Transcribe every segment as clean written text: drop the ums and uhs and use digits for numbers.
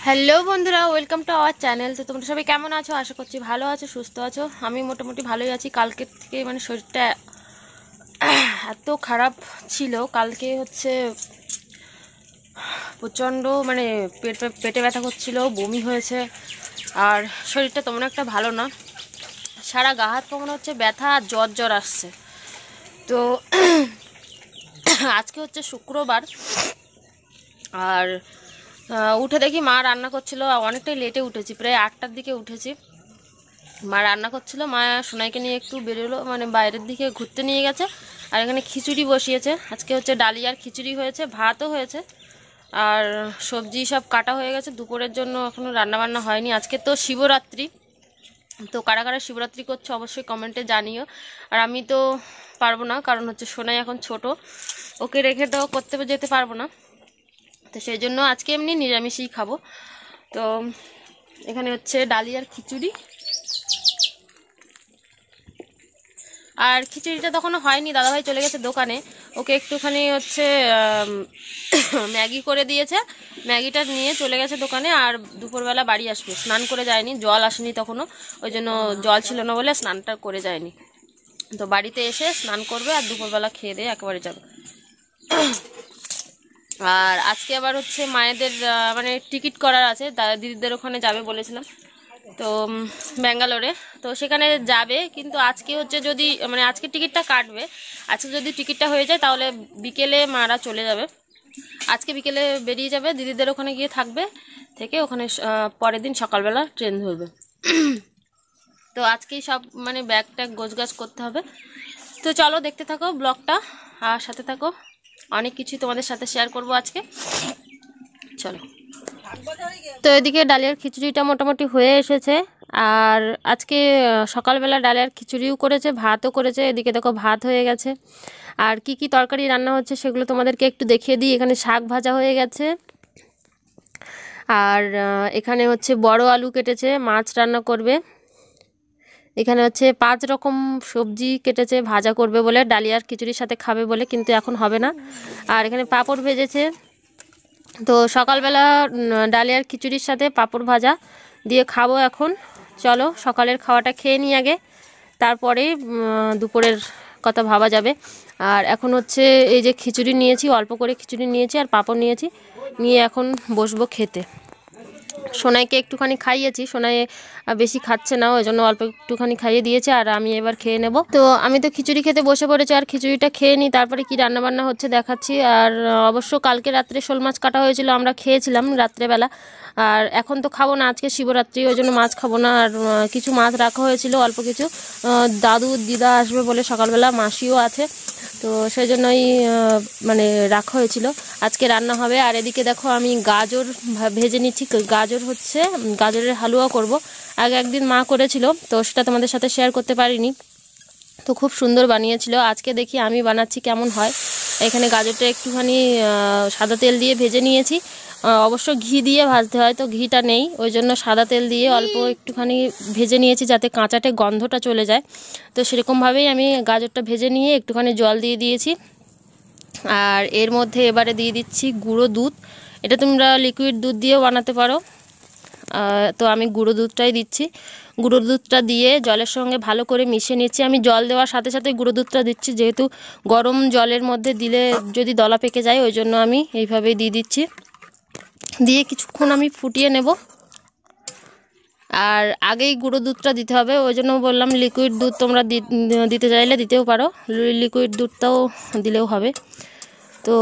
Hello বন্ধুরা, welcome to our channel. তো তোমরা সবাই কেমন আছো? আশা করছি ভালো আছো, সুস্থ আছো। আমি মোটামুটি ভালোই আছি। কালকে থেকে মানে শরীরটা এত খারাপ ছিল, কালকে হচ্ছে প্রচণ্ড মানে পেটে ব্যথা করছিল, বমি হয়েছে, আর শরীরটা তেমন একটা ভালো না। সারা গা হাত পা মনে হচ্ছে ব্যথা আর জ্বর জ্বর আসছে। তো আজকে হচ্ছে শুক্রবার, আর উঠে দেখি মা রান্না করছিল। অনেকটাই লেটে উঠেছি, প্রায় 8টার দিকে উঠেছি। মা রান্না করছিল, মা সোনাইকে নিয়ে একটু বেরোলো, মানে বাইরের দিকে ঘুরতে নিয়ে গেছে। আর এখানে খিচুড়ি বসিয়েছে। আজকে হচ্ছে ডালিয়ার খিচুড়ি হয়েছে, ভাতও হয়েছে, আর সবজি সব কাটা হয়ে গেছে। দুপুরের জন্য এখনও রান্নাবান্না হয়নি। আজকে তো শিবরাত্রি, তো কারা কারা শিবরাত্রি করছে অবশ্যই কমেন্টে জানিও। আর আমি তো পারবো না, কারণ হচ্ছে সোনাই এখন ছোট, ওকে রেখে তো করতে যেতে পারবো না। তো সেই জন্য আজকে এমনি নিরামিষই খাবো। তো এখানে হচ্ছে ডালিয়ার খিচুড়ি, আর খিচুড়িটা তখনও হয়নি, দাদাভাই চলে গেছে দোকানে। ওকে একটুখানি হচ্ছে ম্যাগি করে দিয়েছে, ম্যাগিটা নিয়ে চলে গেছে দোকানে। আর দুপুরবেলা বাড়ি আসবে, স্নান করে যায়নি, জল আসেনি তখনও, ওই জন্য জল ছিল না বলে স্নানটা করে যায়নি। তো বাড়িতে এসে স্নান করবে আর দুপুরবেলা খেয়ে দিয়ে একেবারে যাবে। আর আজকে আবার হচ্ছে মায়েদের মানে টিকিট করার আছে, দিদিদের ওখানে যাবে বলেছিলাম, তো ব্যাঙ্গালোরে। তো সেখানে যাবে, কিন্তু আজকে হচ্ছে যদি মানে আজকে টিকিটটা কাটবে, আজকে যদি টিকিটটা হয়ে যায় তাহলে বিকেলে মারা চলে যাবে। আজকে বিকেলে বেরিয়ে যাবে, দিদিদের ওখানে গিয়ে থাকবে, থেকে ওখানে পরের দিন সকালবেলা ট্রেন ধরবে। তো আজকেই সব মানে ব্যাগ ট্যাগ গোছগাছ করতে হবে। তো চলো দেখতে থাকো ব্লগটা, আর সাথে থাকো, অনেক কিছুই তোমাদের সাথে শেয়ার করব আজকে। চলো। তো এদিকে ডালিয়ার খিচুড়িটা মোটামুটি হয়ে এসেছে, আর আজকে সকালবেলা ডালিয়ার খিচুড়িও করেছে, ভাতও করেছে। এদিকে দেখো ভাত হয়ে গেছে। আর কি কি তরকারি রান্না হচ্ছে সেগুলো তোমাদেরকে একটু দেখিয়ে দিই। এখানে শাক ভাজা হয়ে গেছে, আর এখানে হচ্ছে বড় আলু কেটেছে, মাছ রান্না করবে। এখানে হচ্ছে 5 রকম সবজি কেটেছে, ভাজা করবে বলে, ডালিয়ার খিচুড়ির সাথে খাবে বলে, কিন্তু এখন হবে না। আর এখানে পাঁপড় ভেজেছে। তো সকালবেলা ডালিয়ার খিচুড়ির সাথে পাঁপড় ভাজা দিয়ে খাবো এখন। চলো সকালের খাওয়াটা খেয়ে নিই আগে, তারপরে দুপুরের কথা ভাবা যাবে। আর এখন হচ্ছে এই যে খিচুড়ি নিয়েছি, অল্প করে খিচুড়ি নিয়েছি আর পাঁপড় নিয়েছি, নিয়ে এখন বসবো খেতে। সোনাইকে একটুখানি খাইয়েছি, সোনাই বেশি খাচ্ছে না, ওই জন্য অল্প একটুখানি খাইয়ে দিয়েছে, আর আমি এবার খেয়ে নেব। তো আমি তো খিচুড়ি খেতে বসে পড়েছি, আর খিচুড়িটা খেয়ে নিই, তারপরে কি রান্নাবান্না হচ্ছে দেখাচ্ছি। আর অবশ্য কালকে রাত্রে শোল মাছ কাটা হয়েছিল, আমরা খেয়েছিলাম রাত্রেবেলা। আর এখন তো খাবো না, আজকে শিবরাত্রি, ওই জন্য মাছ খাবো না। আর কিছু মাছ রাখা হয়েছিল অল্প কিছু, দাদু দিদা আসবে বলে সকালবেলা, মাসিও আছে, তো সেই জন্যই মানে রাখা হয়েছিল, আজকে রান্না হবে। আর এদিকে দেখো আমি গাজর ভেজে নিচ্ছি। গাজর হচ্ছে গাজরের হালুয়া করব। আগে একদিন মা করেছিল, তো সেটা তোমাদের সাথে শেয়ার করতে পারিনি, তো খুব সুন্দর বানিয়েছিল। আজকে দেখি আমি বানাচ্ছি কেমন হয়। এখানে গাজরটা একটুখানি সাদা তেল দিয়ে ভেজে নিয়েছি, অবশ্য ঘি দিয়ে ভাজতে হয়, তো ঘিটা নেই, ওই জন্য সাদা তেল দিয়ে অল্প একটুখানি ভেজে নিয়েছি যাতে কাঁচাটে গন্ধটা চলে যায়। তো সেরকমভাবেই আমি গাজরটা ভেজে নিয়ে একটুখানি জল দিয়ে দিয়েছি। আর এর মধ্যে এবারে দিয়ে দিচ্ছি গুঁড়ো দুধ। এটা তোমরা লিকুইড দুধ দিয়েও বানাতে পারো, তো আমি গুঁড়ো দুধটাই দিচ্ছি। গুঁড়ো দুধটা দিয়ে জলের সঙ্গে ভালো করে মিশিয়ে নিচ্ছি। আমি জল দেওয়ার সাথে সাথে গুঁড়ো দুধটা দিচ্ছি, যেহেতু গরম জলের মধ্যে দিলে যদি দলা পেকে যায়, ওই জন্য আমি এইভাবেই দিয়ে দিচ্ছি। দিয়ে কিছুক্ষণ আমি ফুটিয়ে নেব। আর আগেই গুঁড়ো দুধটা দিতে হবে, ওই জন্য বললাম লিকুইড দুধ তোমরা দিতে চাইলে দিতেও পারো, লিকুইড দুধটাও দিলেও হবে। তো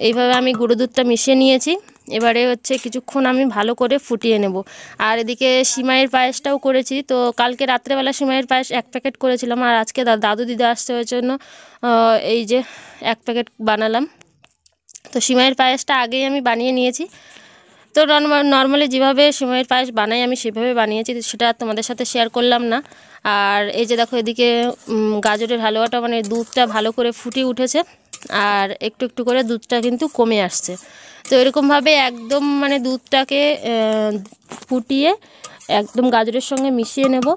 এইভাবে আমি গুঁড়ো দুধটা মিশিয়ে নিয়েছি। এবারে হচ্ছে কিছুক্ষণ আমি ভালো করে ফুটিয়ে নেব। আর এদিকে সিমাইয়ের পায়েসটাও করেছি, তো কালকে রাত্রেবেলা সিমাইয়ের পায়েস 1 প্যাকেট করেছিলাম, আর আজকে দাদু দিদা আসছে, ওই জন্য এই যে 1 প্যাকেট বানালাম। তো সিমাইয়ের পায়েসটা আগেই আমি বানিয়ে নিয়েছি, তো নর্মালি যেভাবে সিমাইয়ের পায়েস বানাই আমি সেভাবে বানিয়েছি, সেটা তোমাদের সাথে শেয়ার করলাম না। আর এই যে দেখো এদিকে গাজরের হালুয়াটা মানে দুধটা ভালো করে ফুটে উঠেছে, আর একটু একটু করে দুধটা কিন্তু কমে আসছে। তো এরকমভাবে একদম মানে দুধটাকে ফুটিয়ে একদম গাজরের সঙ্গে মিশিয়ে নেব।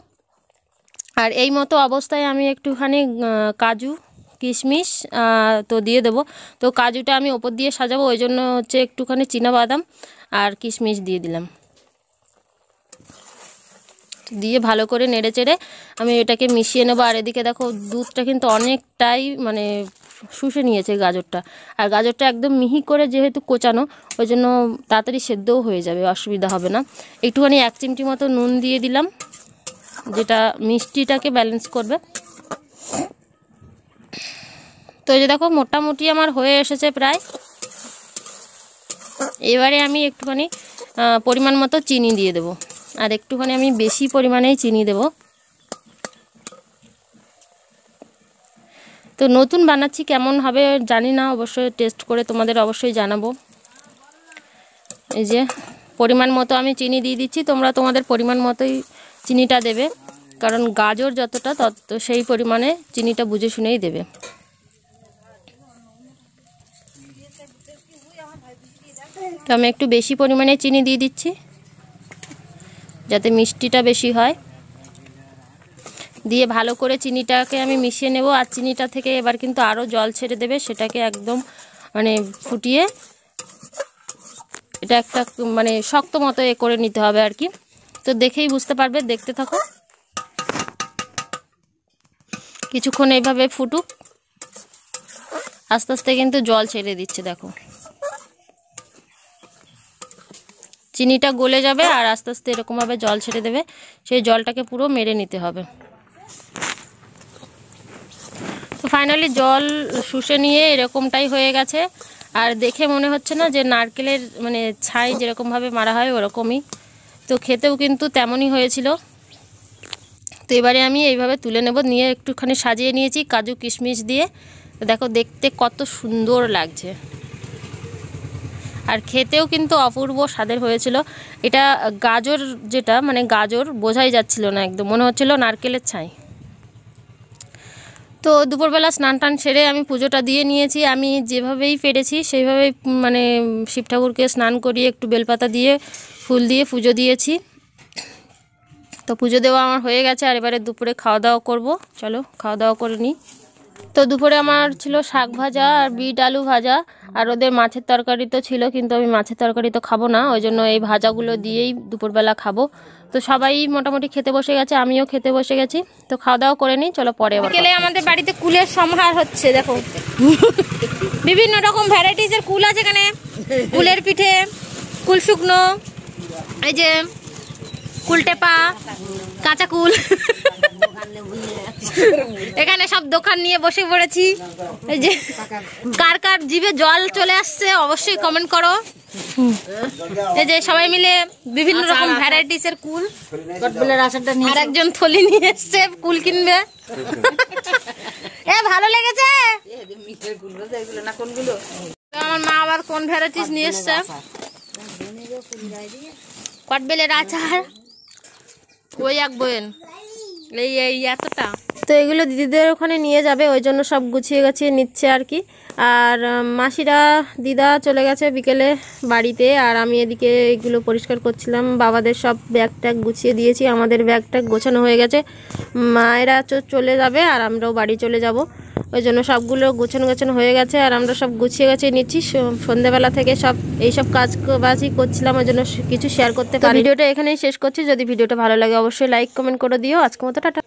আর এই মতো অবস্থায় আমি একটুখানি কাজু কিশমিশ তো দিয়ে দেবো। তো কাজুটা আমি ওপর দিয়ে সাজাবো, ওই জন্য হচ্ছে একটুখানি চীনাবাদাম আর কিশমিশ দিয়ে দিলাম। দিয়ে ভালো করে নেড়ে চেড়ে আমি এটাকে মিশিয়ে নেবো। আর এদিকে দেখো দুধটা কিন্তু অনেকটাই মানে শুষে নিয়েছে গাজরটা। আর গাজরটা একদম মিহি করে যেহেতু কোচানো, ওই জন্য তাড়াতাড়ি সেদ্ধও হয়ে যাবে, অসুবিধা হবে না। একটুখানি 1 চিমটি মতো নুন দিয়ে দিলাম, যেটা মিষ্টিটাকে ব্যালেন্স করবে। তো এই যে দেখো মোটামুটি আমার হয়ে এসেছে প্রায়। এবারে আমি একটুখানি পরিমাণ মতো চিনি দিয়ে দেব, আর একটুখানি আমি বেশি পরিমাণেই চিনি দেব। তো নতুন বানাচ্ছি, কেমন হবে জানি না, অবশ্যই টেস্ট করে তোমাদের অবশ্যই জানাবো। এই যে পরিমাণ মতো আমি চিনি দিয়ে দিচ্ছি, তোমরা তোমাদের পরিমাণ মতোই চিনিটা দেবে, কারণ গাজর যতটা তত সেই পরিমাণে চিনিটা বুঝে শুনেই দেবে। তো আমি একটু বেশি পরিমাণে চিনি দিয়ে দিচ্ছি যাতে মিষ্টিটা বেশি হয়। দিয়ে ভালো করে চিনিটাকে আমি মিশিয়ে নেব। আর চিনিটা থেকে এবার কিন্তু আরও জল ছেড়ে দেবে, সেটাকে একদম মানে ফুটিয়ে এটা একটা মানে শক্ত মতো করে নিতে হবে আর কি। তো দেখেই বুঝতে পারবে, দেখতে থাকো। কিছুক্ষণ এইভাবে ফুটুক, আস্তে আস্তে কিন্তু জল ছেড়ে দিচ্ছে, দেখো চিনিটা গলে যাবে আর আস্তে আস্তে এরকমভাবে জল ছেড়ে দেবে। সেই জলটাকে পুরো মেরে নিতে হবে। তো ফাইনালি জল শুষে নিয়ে এরকমটাই হয়ে গেছে। আর দেখে মনে হচ্ছে না যে নারকেলের মানে ছাই যেরকমভাবে মারা হয় ওরকমই, তো খেতেও কিন্তু তেমনই হয়েছিল। তো এবারে আমি এইভাবে তুলে নেব, নিয়ে একটুখানি সাজিয়ে নিয়েছি কাজু কিশমিশ দিয়ে। দেখো দেখতে কত সুন্দর লাগছে, আর খেতেও কিন্তু অপূর্ব স্বাদের হয়েছিল। এটা গাজর, যেটা মানে গাজর বোঝাই যাচ্ছিল না, একদম মনে হচ্ছিল নারকেলের ছাই। তো দুপুরবেলা স্নান টান সেরে আমি পুজোটা দিয়ে নিয়েছি। আমি যেভাবেই পেরেছি সেইভাবেই মানে শিব ঠাকুরকে স্নান করিয়ে একটু বেলপাতা দিয়ে ফুল দিয়ে পুজো দিয়েছি। তো পুজো দেওয়া আমার হয়ে গেছে, আর এবারে দুপুরে খাওয়া দাওয়া করব। চলো খাওয়া দাওয়া করে নিই। তো দুপুরে আমার ছিল শাক ভাজা আর বিট আলু ভাজা, আর ওদের মাছের তরকারি তো ছিল, কিন্তু আমি মাছের তরকারি তো খাবো না, ওই জন্য এই ভাজাগুলো দিয়েই দুপুরবেলা খাবো। তো সবাই মোটামুটি খেতে বসে গেছে, আমিও খেতে বসে গেছি। তো খাওয়া দাওয়া করে নিই, চলো পরে আবার। বিকেলে আমাদের বাড়িতে কুলের সমাহার হচ্ছে, দেখো বিভিন্ন রকম ভ্যারাইটিসের কুল আছে এখানে। কুলের পিঠে, কুল শুকনো, এই যে কুল টেপা, কাঁচা কুল, এখানে সব দোকান নিয়ে বসে পড়েছি। এই যে কার কার জিভে জল চলে আসছে অবশ্যই কমেন্ট করো। এই যে সবাই মিলে বিভিন্ন রকম ভ্যারাইটিসের কুল, আর একজন থলি নিয়ে এসছে কুল কিনবে। এ ভালো লেগেছে। আমার মা আবার কোন ভ্যারাইটিস নিয়ে এসছে, কটবেলের আচার, ওই এক বয়েন, এই এতটা। তো এগুলো দিদিদের ওখানে নিয়ে যাবে, ওই জন্য সব গুছিয়ে গাছিয়ে নিচ্ছে আর কি। আর মাসিরা দিদা চলে গেছে বিকেলে বাড়িতে, আর আমি এদিকে এগুলো পরিষ্কার করছিলাম। বাবাদের সব ব্যাগ ট্যাগ গুছিয়ে দিয়েছি, আমাদের ব্যাগ ট্যাগ গোছানো হয়ে গেছে। মায়েরা চলে যাবে আর আমরাও বাড়ি চলে যাব, ওই জন্য সবগুলো গোছানো হয়ে গেছে। আর আমরা সব গুছিয়ে গেছে নিচ্ছি। সন্ধ্যেবেলা থেকে সব এইসব কাজবাজই করছিলাম, ওই জন্য কিছু শেয়ার করতে পারি। ভিডিওটা এখানেই শেষ করছি। যদি ভিডিওটা ভালো লাগে অবশ্যই লাইক কমেন্ট করে দিও। আজকের মতো টাটা।